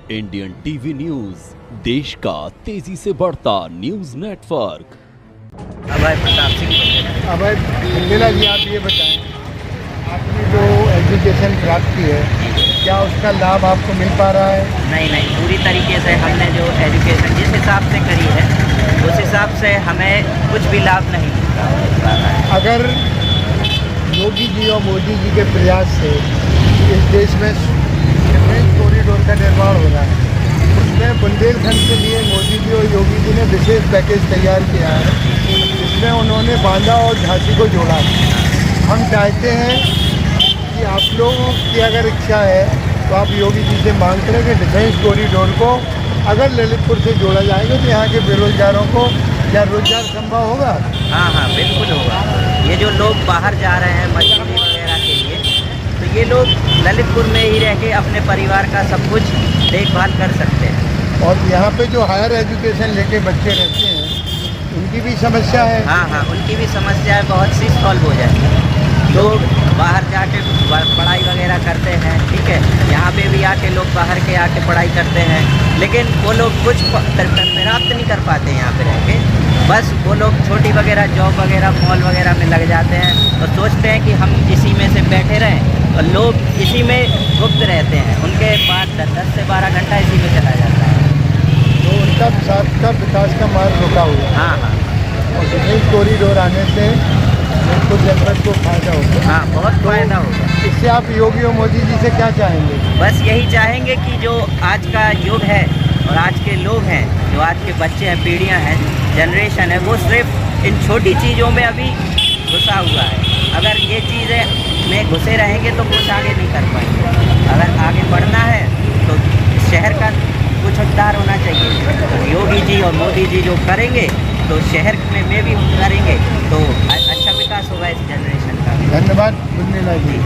Indian TV news, देश का तेजी से बढ़ता न्यूज नेटवर्क। अभय प्रताप सिंह। अभय बुंदेला जी, आप ये बताएं, आपने जो एजुकेशन प्राप्त की है, क्या उसका लाभ आपको मिल पा रहा है? नहीं, पूरी तरीके से हमने जो एजुकेशन जिस हिसाब से करी है उस हिसाब से हमें कुछ भी लाभ नहीं मिल पा रहा है। अगर योगी जी और मोदी जी के प्रयास से इस देश में डिफेंस कॉरिडोर का निर्माण हो रहा है, उसमें बुंदेलखंड के लिए मोदी जी और योगी जी ने विशेष पैकेज तैयार किया है, जिसमें उन्होंने बांदा और झांसी को जोड़ा है। हम चाहते हैं कि आप लोगों की अगर इच्छा है तो आप योगी जी से मांग करें कि डिफेंस कॉरिडोर को अगर ललितपुर से जोड़ा जाएगा तो यहाँ के बेरोजगारों को क्या रोजगार संभव होगा? हाँ, बिल्कुल होगा। ये जो लोग बाहर जा रहे हैं मजदूरी वगैरह के लिए, तो ये लोग ललितपुर में ही रह के अपने परिवार का सब कुछ देखभाल कर सकते हैं। और यहाँ पे जो हायर एजुकेशन लेके बच्चे रहते हैं, उनकी भी समस्या है। हाँ, उनकी भी समस्या बहुत सी सॉल्व हो जाएगी। लोग बाहर जाके पढ़ाई वगैरह करते हैं, ठीक है, यहाँ पे भी आके लोग बाहर के आके पढ़ाई करते हैं, लेकिन वो लोग कुछ प्राप्त नहीं कर पाते यहाँ पे रह के। बस वो लोग छोटी वगैरह जॉब वगैरह मॉल वगैरह में लग जाते हैं और सोचते हैं कि हम इसी में से बैठे रहें, और लोग इसी में गुप्त रहते हैं। उनके बाद 10 से 12 घंटा इसी में चला जाता है, तो उनका सबका विकास का मार्ग रुका हुआ है। हाँ, और डिफेंस कॉरिडोर आने से बिल्कुल जनता को फायदा होगा। हाँ, बहुत फ़ायदा होगा। इससे आप योगी और मोदी जी से क्या चाहेंगे? बस यही चाहेंगे कि जो आज का युग है और आज के लोग हैं, जो आज के बच्चे हैं, पीढ़ियां हैं, जनरेशन है, वो सिर्फ इन छोटी चीज़ों में अभी घुसा हुआ है। अगर ये चीज़ें में घुसे रहेंगे तो कुछ आगे नहीं कर पाएंगे। अगर आगे बढ़ना है तो शहर का कुछ उद्धार होना चाहिए। तो योगी जी और मोदी जी जो करेंगे तो शहर में भी करेंगे तो अच्छा विकास होगा इस जनरेशन का। धन्यवाद बुंदेला जी।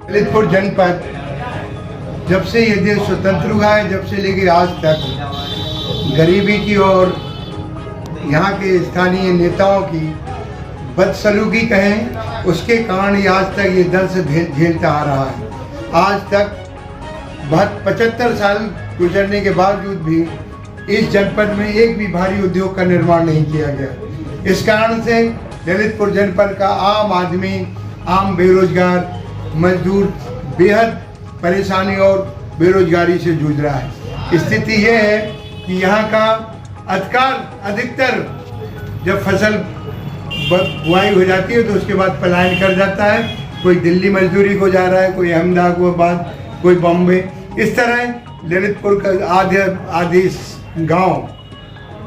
ललितपुर जनपद जब से ये देश स्वतंत्र हुआ है, जब से लेके आज तक गरीबी की और यहाँ के स्थानीय नेताओं की बदसलूकी कहें, उसके कारण ये आज तक ये दर्द झेलता आ रहा है। आज तक 75 साल गुजरने के बावजूद भी इस जनपद में एक भी भारी उद्योग का निर्माण नहीं किया गया। इस कारण से ललितपुर जनपद का आम आदमी, आम बेरोजगार मजदूर बेहद परेशानी और बेरोजगारी से जूझ रहा है। स्थिति ये है कि यहाँ का अधिकतर जब फसल बुआई हो जाती है तो उसके बाद पलायन कर जाता है। कोई दिल्ली मजदूरी को जा रहा है, कोई अहमदाबाद, कोई बॉम्बे। इस तरह ललितपुर का आधे गांव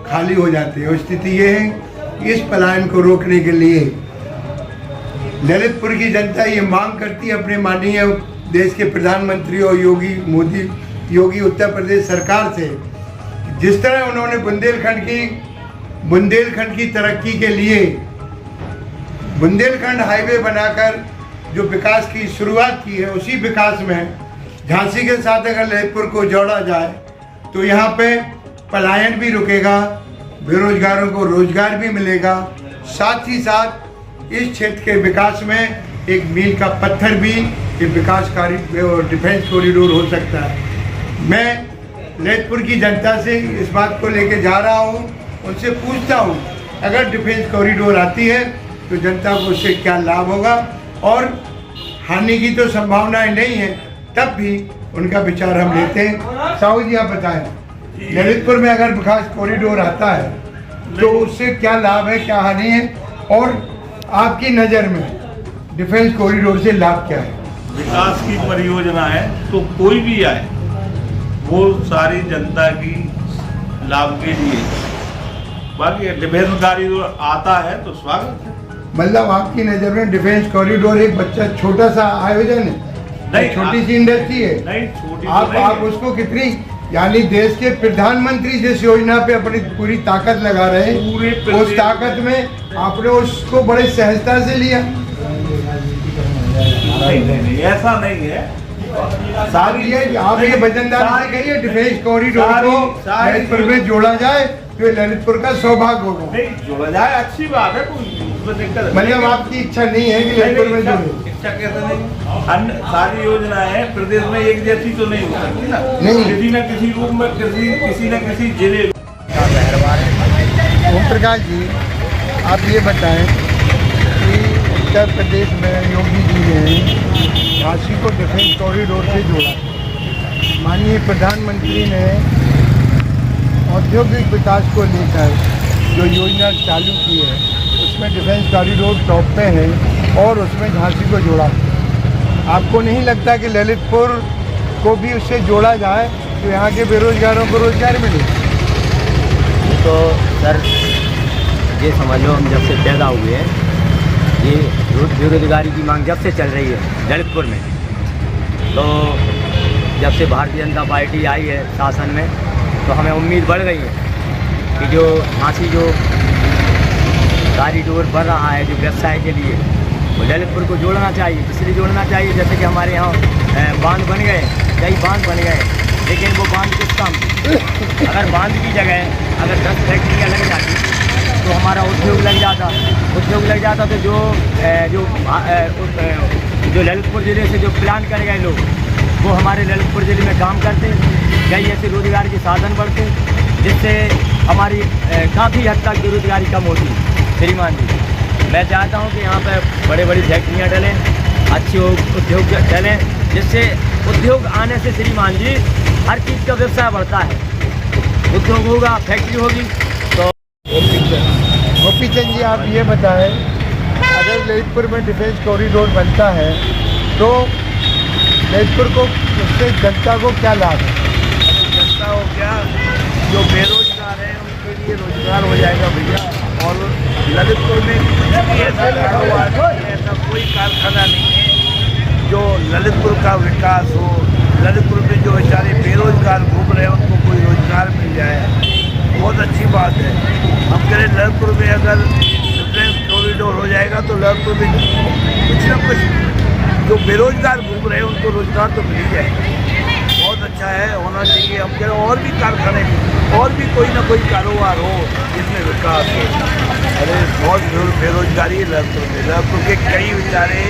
खाली हो जाते हैं। और स्थिति ये है कि इस पलायन को रोकने के लिए ललितपुर की जनता ये मांग करती है अपने माननीय देश के प्रधानमंत्री और योगी उत्तर प्रदेश सरकार से, जिस तरह उन्होंने बुंदेलखंड की तरक्की के लिए बुंदेलखंड हाईवे बनाकर जो विकास की शुरुआत की है, उसी विकास में झांसी के साथ अगर ललितपुर को जोड़ा जाए तो यहाँ पे पलायन भी रुकेगा, बेरोजगारों को रोजगार भी मिलेगा, साथ ही साथ इस क्षेत्र के विकास में एक मील का पत्थर भी ये विकासकारी और डिफेंस कॉरिडोर हो सकता है। मैं ललितपुर की जनता से इस बात को लेके जा रहा हूँ, उनसे पूछता हूँ अगर डिफेंस कॉरिडोर आती है तो जनता को उससे क्या लाभ होगा, और हानि की तो संभावनाएं नहीं है, तब भी उनका विचार हम लेते हैं। साहू जी, आप बताएं, ललितपुर में अगर विकास कॉरिडोर आता है तो उससे क्या लाभ है, क्या हानि है, और आपकी नज़र में डिफेंस कॉरिडोर से लाभ क्या है? विकास की परियोजना है तो कोई भी आए वो सारी जनता की लाभ के लिए, बाकी डिफेंस कॉरिडोर आता है तो स्वागत है। मतलब आपकी नज़र में डिफेंस कॉरिडोर एक बच्चा छोटा सा आयोजन है, नहीं छोटी सी इंडस्ट्री है? नहीं, छोटी आप उसको कितनी, यानी देश के प्रधानमंत्री जिस योजना पे अपनी पूरी ताकत लगा रहे हैं, उस ताकत में आपने उसको बड़े सहजता से लिया। नहीं, ऐसा नहीं है। सारी ये आप ये वजनदारी से कहिए डिफेंस कॉरिडोर को ललितपुर में जोड़ा जाए, जो ललितपुर का सौभाग्य होगा। नहीं जोड़ा जाए अच्छी बात है, कोई उसमें दिक्कत मतलब आपकी इच्छा नहीं है कि ललितपुर में जुड़े? इच्छा कैसे नहीं, अन्य सारी योजनाएं प्रदेश में एक जैसी तो नहीं हो सकती ना, नहीं। किसी न किसी रूप में किसी न किसी जिले। ओम प्रकाश जी, आप ये बताएं कि उत्तर प्रदेश में योगी जी ने झांसी को डिफेंस कॉरिडोर से जोड़ा। माननीय प्रधानमंत्री ने औद्योगिक विकास को लेकर जो योजना चालू की है उसमें डिफेंस कॉरिडोर टॉप पे है और उसमें झांसी को जोड़ा। आपको नहीं लगता कि ललितपुर को भी उससे जोड़ा जाए तो यहाँ के बेरोजगारों को रोजगार मिले? तो सर ये समझ लो, हम जब से पैदा हुए हैं ये बेरोजगारी की मांग जब से चल रही है ललितपुर में, तो जब से भारतीय जनता पार्टी आई है शासन में तो हमें उम्मीद बढ़ गई है कि जो झांसी जो कॉरिडोर बन रहा है जो व्यवसाय के लिए, वो ललितपुर को जोड़ना चाहिए। इसलिए जोड़ना चाहिए जैसे कि हमारे यहाँ बांध बन गए, कई बांध बन गए, लेकिन वो बांध किस काम की? अगर बांध की जगह अगर 10 फैक्ट्रियाँ लग जाती तो हमारा उद्योग लग जाता तो जो ललितपुर ज़िले से जो प्लान कर गए लोग वो हमारे ललितपुर ज़िले में काम करते, कई ऐसे रोजगार के साधन बढ़ते जिससे हमारी काफ़ी हद तक बेरोजगारी कम होती। श्रीमान जी, मैं चाहता हूँ कि यहाँ पर बड़े बड़ी फैक्ट्रियाँ डलें, अच्छे उद्योग डलें, जिससे उद्योग आने से श्रीमान जी हर चीज़ का व्यवसाय बढ़ता है। उद्योग होगा, फैक्ट्री होगी तो। गोपी चंद जी, आप ये बताएं, अगर ललितपुर में डिफेंस कॉरिडोर बनता है तो ललितपुर को उससे जनता को क्या लाभ है? जनता हो क्या, जो बेरोजगार है उनके लिए रोजगार हो जाएगा भैया। और ललितपुर में कुछ भी ऐसा लगा हुआ नहीं है, ऐसा कोई कारखाना नहीं है जो ललितपुर का विकास हो। ललितपुर में जो बेचारे बेरोजगार घूम रहे हैं उनको कोई रोजगार मिल जाए, बहुत अच्छी बात है। हम कह रहे ललितपुर में अगर डिफेंस कॉरिडोर हो जाएगा तो ललितपुर में कुछ न कुछ जो बेरोजगार घूम रहे हैं उनको रोजगार तो मिल ही जाएगा। बहुत अच्छा है, होना चाहिए। हम कह रहे हैं और भी कारखाने और भी कोई ना कोई कारोबार हो जिसमें विकास हो। अरे बहुत बेरोजगारी है ललितपुर में। ललितपुर के कई बेचारे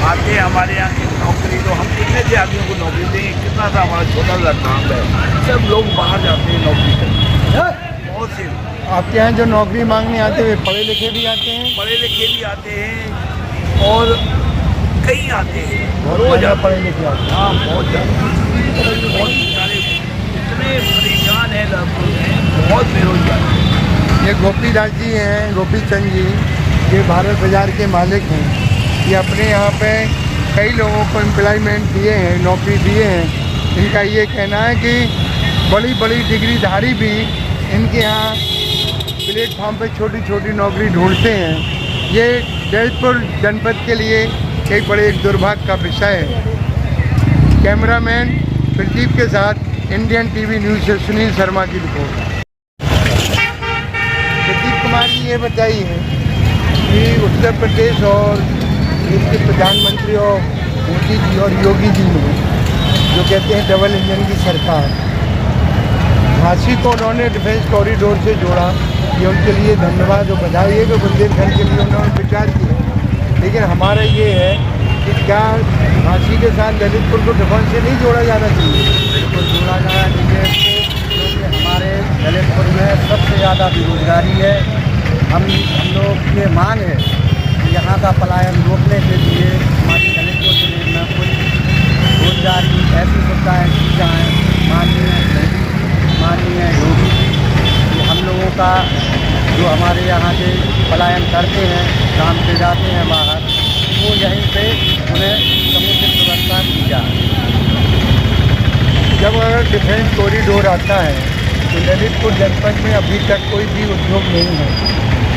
आते हैं हमारे यहाँ की नौकरी, तो हम कितने से आदमियों को नौकरी देंगे? कितना सा हमारा छोटा सा काम है, सब लोग बाहर जाते हैं नौकरी करने। बहुत से आपके यहाँ जो नौकरी मांगने आते हैं पढ़े लिखे भी आते हैं? पढ़े लिखे भी आते हैं और कई आते हैं, बहुत ज़्यादा पढ़े लिखे आते हैं। हाँ बहुत ज़्यादा, बहुत बेचारे इतने परेशान है ललितपुर में, बहुत बेरोजगार। ये गोपीदास जी हैं, गोपी चंद जी, ये भारत बाजार के मालिक हैं। ये अपने यहाँ पे कई लोगों को एम्प्लॉयमेंट दिए हैं, नौकरी दिए हैं। इनका ये कहना है कि बड़ी बड़ी डिग्रीधारी भी इनके यहाँ प्लेटफॉर्म पे छोटी छोटी नौकरी ढूंढते हैं। ये ललितपुर जनपद के लिए एक बड़े एक दुर्भाग्य का विषय है। कैमरामैन प्रदीप के साथ इंडियन टीवी न्यूज़ से सुनील शर्मा की रिपोर्ट। प्रदीप कुमार जी, ये बताइए कि उत्तर प्रदेश और इसके प्रधानमंत्री और मोदी जी और योगी जी ने जो कहते हैं डबल इंजन की सरकार, झांसी को उन्होंने डिफेंस कॉरिडोर से जोड़ा, ये उनके लिए धन्यवाद और बधाई है कि बुंदेलखंड के लिए उन्होंने विचार किया। लेकिन हमारा ये है कि क्या झांसी के साथ ललितपुर को डिफेंस से नहीं जोड़ा जाना चाहिए? बिल्कुल जोड़ा जाना चाहिए, क्योंकि हमारे ललितपुर में सबसे ज़्यादा बेरोजगारी है। हम लोग ये मांग है कि यहाँ का पलायन रोकने के लिए हमारे ललितपुर जिले में कुछ रोजगार की ऐसी सुविधाएँ की जाएँ। माननीय योगी जी कि हम लोगों का जो हमारे यहाँ के पलायन करते हैं, काम पे जाते हैं बाहर, वो यहीं पे उन्हें समुचित व्यवस्था की जाए। जब अगर डिफेंस कॉरिडोर आता है तो ललितपुर जनपद में अभी तक कोई भी उद्योग नहीं है।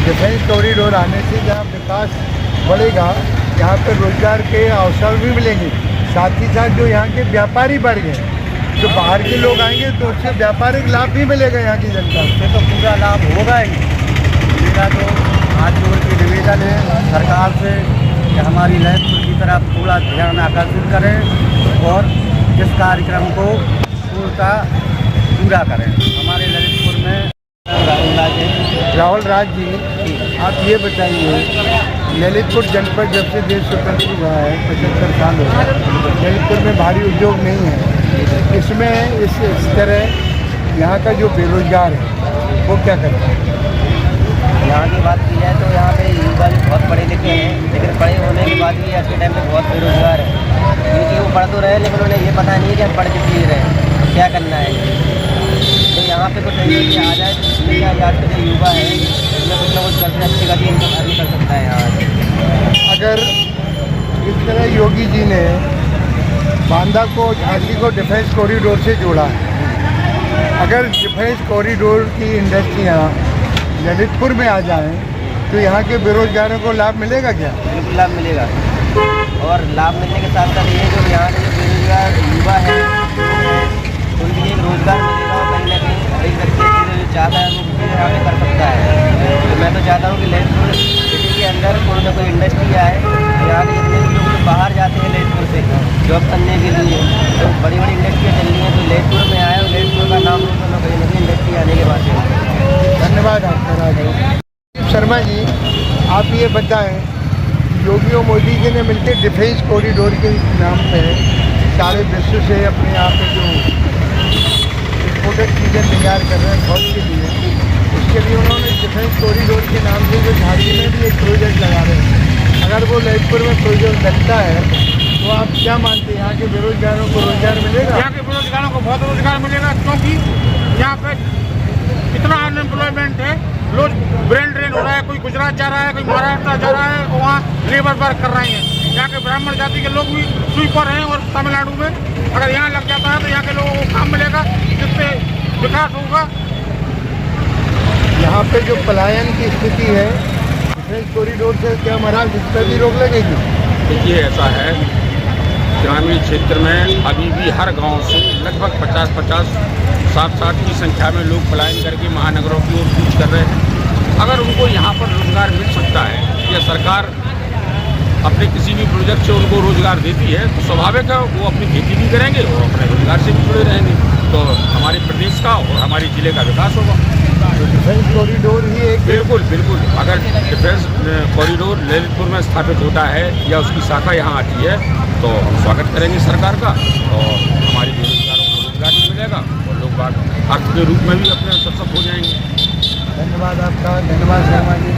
डिफेंस कॉरिडोर आने से जहाँ विकास बढ़ेगा, यहाँ पर रोजगार के अवसर भी मिलेंगे, साथ ही साथ जो यहाँ के व्यापारी बढ़ गए, जो बाहर के लोग आएंगे तो उससे व्यापारिक लाभ भी मिलेगा यहाँ की जनता को। उससे तो पूरा लाभ होगा ही। मेरा तो हाथ जोड़ के निवेदन है सरकार से कि हमारी ललितपुर की तरफ थोड़ा ध्यान आकर्षित करें और इस कार्यक्रम को पूर्णतः पूरा करें। हमारे ललितपुर में राज है। राहुल राज जी, आप ये बताइए, ललितपुर जनपद जब से देश स्वतंत्र हुआ है 75 साल हो गए, ललितपुर में भारी उद्योग नहीं है। इसमें इस तरह यहाँ का जो बेरोजगार है वो क्या करता है? यहाँ की बात की जाए तो यहाँ पे युवा भी बहुत पढ़े लिखे हैं, लेकिन पढ़े होने के बाद भी आज के टाइम में बहुत बेरोजगार है, क्योंकि वो पढ़ तो रहे लेकिन उन्हें ये पता नहीं है कि हम पढ़ किस लिए रहे हैं, क्या करना है। तो यहाँ पे कुछ ऐसे आ जाए जिसमें आज के जो युवा है उसमें कुछ ना कुछ करके अच्छी खासी इनकम अर्न कर सकता है यहाँ। अगर इस तरह योगी जी ने बांदा को, झांसी को डिफेंस कॉरिडोर से जोड़ा है, अगर डिफेंस कॉरिडोर की इंडस्ट्रियाँ ललितपुर में आ जाएं तो यहाँ के बेरोजगारों को लाभ मिलेगा क्या? बिल्कुल लाभ मिलेगा, और लाभ मिलने के साथ साथ ये जो यहाँ के जो बेरोजगार युवा है उनके लिए रोजगार मिलेगा, और कहीं ना कहीं एक व्यक्ति जो चाहता है वो यहाँ पे कर सकता है। तो मैं तो चाहता हूँ कि ललितपुर सिटी के अंदर कोई ना कोई इंडस्ट्री आए, यहाँ के जितने भी लोग बाहर जाते हैं ललितपुर से जॉब करने के लिए, तो बड़ी बड़ी इंडस्ट्रियाँ चल रही हैं, तो ललितपुर में आए और ललितपुर का नाम रोशन हो कहीं ना कहीं इंडस्ट्री आने के बाद। धन्यवाद आपका राजीव शर्मा जी। आप ये बताएं, योगी और मोदी जी ने मिलकर डिफेंस कॉरिडोर के नाम पे सारे विश्व से अपने यहाँ पे जो इम्पोर्टेड चीज़ें तैयार कर रहे हैं फौज के लिए, उसके लिए उन्होंने डिफेंस कॉरिडोर के नाम से जो झांसी में भी एक प्रोजेक्ट लगा रहे हैं। अगर वो ललितपुर में प्रोजेक्ट लगता है तो आप क्या मानते हैं, यहाँ के बेरोजगारों को रोजगार मिलेगा? यहाँ के बेरोजगारों को बहुत रोजगार मिलेगा, क्योंकि यहाँ पे इतना अनएम्प्लॉयमेंट है, लोग ब्रेन ड्रेन हो रहा है, कोई गुजरात जा रहा है, कोई महाराष्ट्र जा रहा है, वहाँ लेबर वर्क कर रहे हैं। यहाँ के ब्राह्मण जाति के लोग भी स्वीपर हैं, और तमिलनाडु में अगर यहाँ लग जाता है तो यहाँ के लोगों को काम मिलेगा, जिससे विकास होगा। यहाँ पे जो पलायन की स्थिति है डिफेंस कॉरिडोर से, क्या महाराज इस पर भी रोक लगेगी? देखिए, ऐसा है, ग्रामीण क्षेत्र में अभी भी हर गांव से लगभग 50-50, 60 की संख्या में लोग पलायन करके महानगरों की ओर कूच कर रहे हैं। अगर उनको यहाँ पर रोजगार मिल सकता है या सरकार अपने किसी भी प्रोजेक्ट से उनको रोजगार देती है तो स्वाभाविक है वो अपनी खेती भी करेंगे और अपने रोजगार से भी जुड़े रहेंगे, तो हमारे प्रदेश का और हमारे ज़िले का विकास होगा। तो डिफेंस कॉरिडोर ही एक बिल्कुल बिल्कुल, अगर डिफेंस कॉरिडोर ललितपुर में स्थापित होता है या उसकी शाखा यहाँ आती है तो हम स्वागत करेंगे सरकार का, और हमारे बेरोजगारों को रोजगार भी मिलेगा और लोग बात अर्थ के रूप में भी अपने सशक्त हो जाएंगे। धन्यवाद आपका, धन्यवाद Sharma ji.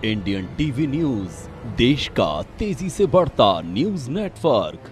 Indian TV news, देश का तेजी से बढ़ता न्यूज नेटवर्क।